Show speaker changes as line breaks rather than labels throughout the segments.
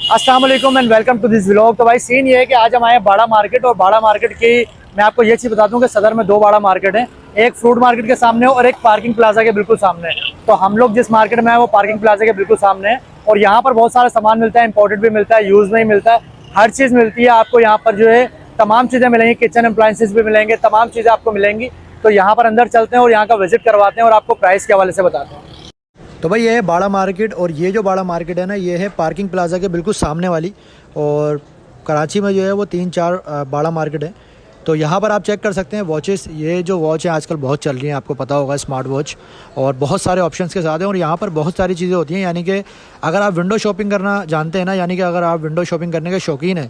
अस्सलाम वालेकुम and welcome to this vlog. तो भाई सीन ये है कि आज हम आए हैं बाड़ा मार्केट, और बाड़ा मार्केट की मैं आपको ये चीज़ बता दूं कि सदर में दो बाड़ा मार्केट हैं, एक फ्रूट मार्केट के सामने और एक पार्किंग प्लाजा के बिल्कुल सामने। तो हम लोग जिस मार्केट में आए वो पार्किंग प्लाजा के बिल्कुल सामने है, और यहाँ पर बहुत सारा सामान मिलता है, इंपोर्टेड भी मिलता है, यूज़ में ही मिलता है, हर चीज़ मिलती है आपको यहाँ पर। जो है तमाम चीज़ें मिलेंगी, किचन अप्लायंसेस भी मिलेंगे, तमाम चीज़ें आपको मिलेंगी। तो यहाँ पर अंदर चलते हैं और यहाँ का विजिट करवाते हैं और आपको प्राइस के हवाले से बताते हैं। तो भाई ये है बाड़ा मार्केट, और ये जो बाड़ा मार्केट है ना, ये है पार्किंग प्लाजा के बिल्कुल सामने वाली। और कराची में जो है वो 3-4 बाड़ा मार्केट है। तो यहाँ पर आप चेक कर सकते हैं वॉचेस। ये जो वॉच है आजकल बहुत चल रही है, आपको पता होगा, स्मार्ट वॉच, और बहुत सारे ऑप्शंस के साथ हैं। और यहाँ पर बहुत सारी चीज़ें होती हैं, यानी कि अगर आप विंडो शॉपिंग करना जानते हैं ना, यानी कि अगर आप विंडो शॉपिंग करने के शौकीन हैं,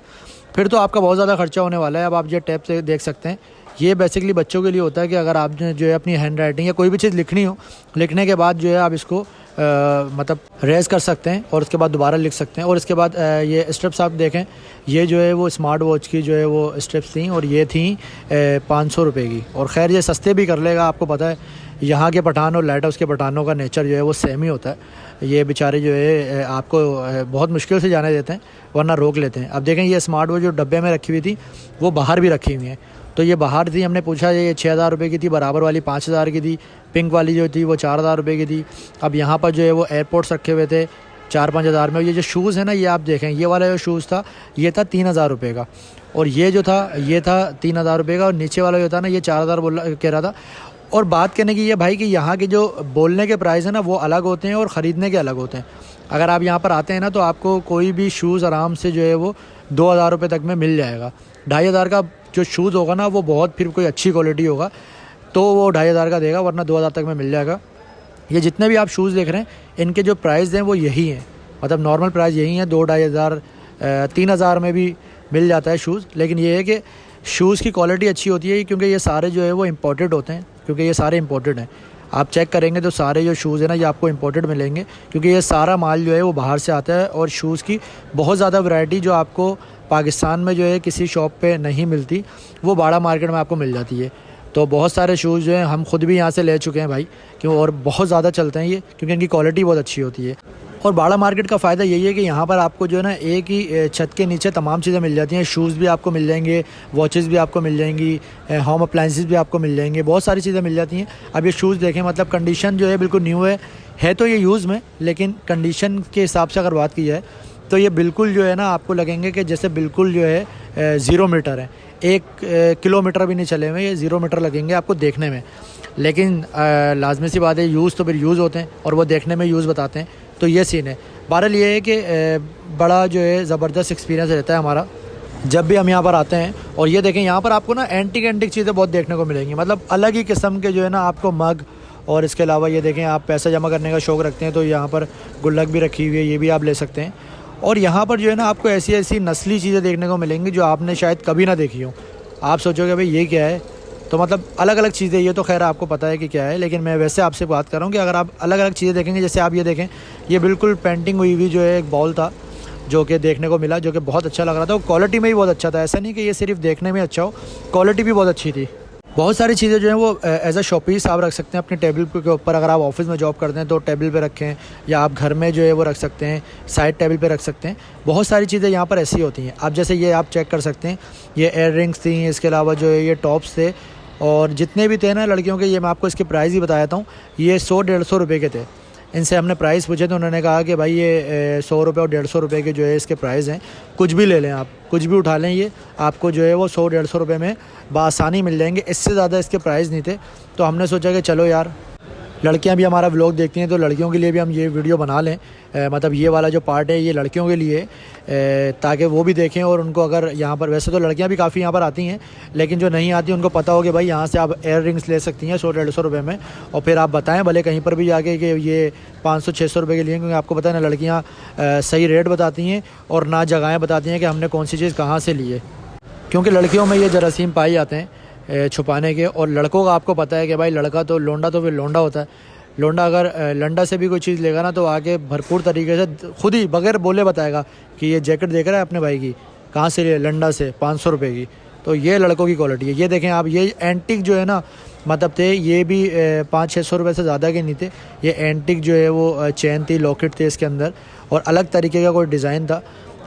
फिर तो आपका बहुत ज़्यादा खर्चा होने वाला है। अब आप ये टैब से देख सकते हैं, ये बेसिकली बच्चों के लिए होता है कि अगर आप जो है अपनी हैंड राइटिंग या कोई भी चीज़ लिखनी हो, लिखने के बाद जो है आप इसको मतलब रेज कर सकते हैं और उसके बाद दोबारा लिख सकते हैं। और इसके बाद ये स्टेप्स आप देखें, ये जो है वो स्मार्ट वॉच की जो है वो स्टेप्स थी, और ये थी 500 रुपये की। और ख़ैर ये सस्ते भी कर लेगा, आपको पता है यहाँ के पठान और लाइट हाउस के पठानों का नेचर जो है वो सेम ही होता है। ये बेचारे जो है आपको बहुत मुश्किल से जाने देते हैं, वरना रोक लेते हैं। अब देखें ये स्मार्ट वॉच जो डब्बे में रखी हुई थी वो बाहर भी रखी हुई है। तो ये बाहर थी, हमने पूछा, ये 6,000 रुपये की थी, बराबर वाली 5,000 की थी, पिंक वाली जो थी वो 4,000 रुपये की थी। अब यहाँ पर जो है वो एयरपोर्ट्स रखे हुए थे 4-5 हज़ार में। ये जो शूज़ है ना, ये आप देखें, ये वाला जो शूज़ था ये था 3,000 रुपये का, और ये जो था ये था 3,000 रुपये का, और नीचे वाला जो था ना ये 4,000 कह रहा था। और बात करने की ये भाई कि यहाँ के जो बोलने के प्राइस है ना वो अलग होते हैं और ख़रीदने के अलग होते हैं। अगर आप यहाँ पर आते हैं ना तो आपको कोई भी शूज़ आराम से जो है वो 2,000 रुपये तक में मिल जाएगा। 2,500 का जो शूज़ होगा ना वो बहुत फिर कोई अच्छी क्वालिटी होगा तो वो 2,500 का देगा, वरना 2,000 तक में मिल जाएगा। ये जितने भी आप शूज़ देख रहे हैं इनके जो प्राइस हैं वो यही हैं, मतलब नॉर्मल प्राइस यही हैं। 2-2,500 3,000 में भी मिल जाता है शूज़। लेकिन ये है कि शूज़ की क्वालिटी अच्छी होती है, क्योंकि ये सारे जो है वो इम्पोर्टेड होते हैं, क्योंकि ये सारे इम्पोर्टेड हैं। आप चेक करेंगे तो सारे जो शूज़ हैं ना ये आपको इम्पोर्टेड मिलेंगे, क्योंकि ये सारा माल जो है वो बाहर से आता है। और शूज़ की बहुत ज़्यादा वैरायटी जो आपको पाकिस्तान में जो है किसी शॉप पे नहीं मिलती, वो बाड़ा मार्केट में आपको मिल जाती है। तो बहुत सारे शूज़ जो हैं हम खुद भी यहाँ से ले चुके हैं भाई, क्यों, और बहुत ज़्यादा चलते हैं ये, क्योंकि इनकी क्वालिटी बहुत अच्छी होती है। और बाड़ा मार्केट का फ़ायदा यही है कि यहाँ पर आपको जो है ना एक ही छत के नीचे तमाम चीज़ें मिल जाती हैं। शूज़ भी आपको मिल जाएंगे, वॉचेस भी आपको मिल जाएंगी, होम अप्लायंसेस भी आपको मिल जाएंगे, बहुत सारी चीज़ें मिल जाती हैं। अब ये शूज़ देखें, मतलब कंडीशन जो है बिल्कुल न्यू है तो ये यूज़ में, लेकिन कंडीशन के हिसाब से अगर बात की जाए तो ये बिल्कुल जो है ना आपको लगेंगे कि जैसे बिल्कुल जो है 0 मीटर है, 1 किलोमीटर भी नहीं चले हुए, ये 0 मीटर लगेंगे आपको देखने में। लेकिन लाजमी सी बात है, यूज़ तो फिर यूज़ होते हैं और वो देखने में यूज़ बताते हैं। तो ये सीन है। बहरहाल ये है कि बड़ा जो है ज़बरदस्त एक्सपीरियंस रहता है हमारा जब भी हम यहाँ पर आते हैं। और ये देखें, यहाँ पर आपको ना एंटिक चीज़ें बहुत देखने को मिलेंगी, मतलब अलग ही किस्म के जो है ना आपको मग। और इसके अलावा ये देखें, आप पैसा जमा करने का शौक़ रखते हैं तो यहाँ पर गुल्लक भी रखी हुई है, ये भी आप ले सकते हैं। और यहाँ पर जो है ना आपको ऐसी ऐसी नस्ली चीज़ें देखने को मिलेंगी जो आपने शायद कभी ना देखी हो। आप सोचोगे भाई ये क्या है, तो मतलब अलग अलग चीज़ें, ये तो खैर आपको पता है कि क्या है, लेकिन मैं वैसे आपसे बात कर रहा हूँ कि अगर आप अलग अलग चीज़ें देखेंगे, जैसे आप ये देखें, ये बिल्कुल पेंटिंग हुई हुई जो है एक बॉल था जो कि देखने को मिला, जो कि बहुत अच्छा लग रहा था। वो क्वालिटी में भी बहुत अच्छा था, ऐसा नहीं कि ये सिर्फ देखने में अच्छा हो, क्वालिटी भी बहुत अच्छी थी। बहुत सारी चीज़ें जो हैं वो एज अ शोपीस आप रख सकते हैं अपने टेबल के ऊपर। अगर आप ऑफिस में जॉब करते हैं तो टेबल पे रखें, या आप घर में जो है वो रख सकते हैं, साइड टेबल पे रख सकते हैं। बहुत सारी चीज़ें यहाँ पर ऐसी होती हैं। अब जैसे ये आप चेक कर सकते हैं, ये एयर रिंग्स थी, इसके अलावा जो है ये टॉप्स थे, और जितने भी थे ना लड़कियों के, ये मैं आपको इसके प्राइस ही बताया था, ये 100-150 रुपये के थे। इनसे हमने प्राइस पूछे तो उन्होंने कहा कि भाई ये 100 रुपये और 150 रुपये के जो है इसके प्राइस हैं, कुछ भी ले लें आप, कुछ भी उठा लें, ये आपको जो है वो 100-150 रुपये में बआसानी मिल जाएंगे। इससे ज़्यादा इसके प्राइस नहीं थे। तो हमने सोचा कि चलो यार, लड़कियां भी हमारा व्लॉग देखती हैं तो लड़कियों के लिए भी हम ये वीडियो बना लें। मतलब ये वाला जो पार्ट है ये लड़कियों के लिए, ताकि वो भी देखें। और उनको अगर यहाँ पर, वैसे तो लड़कियां भी काफ़ी यहाँ पर आती हैं, लेकिन जो नहीं आती उनको पता हो कि भाई यहाँ से आप एयर रिंग्स ले सकती हैं 100-150 रुपये में। और फिर आप बताएं भले कहीं पर भी जाके कि ये 500-600 रुपये के लिए, क्योंकि आपको पता है ना लड़कियाँ सही रेट बताती हैं और ना जगहें बताती हैं कि हमने कौन सी चीज़ कहाँ से ली है, क्योंकि लड़कियों में ये जरासीम पाए जाते हैं छुपाने के। और लड़कों का आपको पता है कि भाई लड़का तो लोंडा तो फिर लोंडा होता है। लोंडा अगर लंडा से भी कोई चीज़ लेगा ना तो आगे भरपूर तरीके से खुद ही बगैर बोले बताएगा कि ये जैकेट देख रहा है अपने भाई की, कहाँ से लिए, लंडा से, 500 रुपये की। तो ये लड़कों की क्वालिटी है। ये देखें आप, ये एंटिक जो है ना, मतलब थे ये भी 500-600 रुपये से ज़्यादा के नहीं थे। ये एंटिक जो है वो चेन थी, लॉकेट थे इसके अंदर, और अलग तरीके का कोई डिज़ाइन था।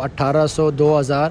1800، 2000،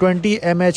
20 mAh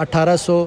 1800.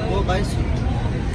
2200.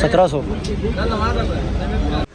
1700.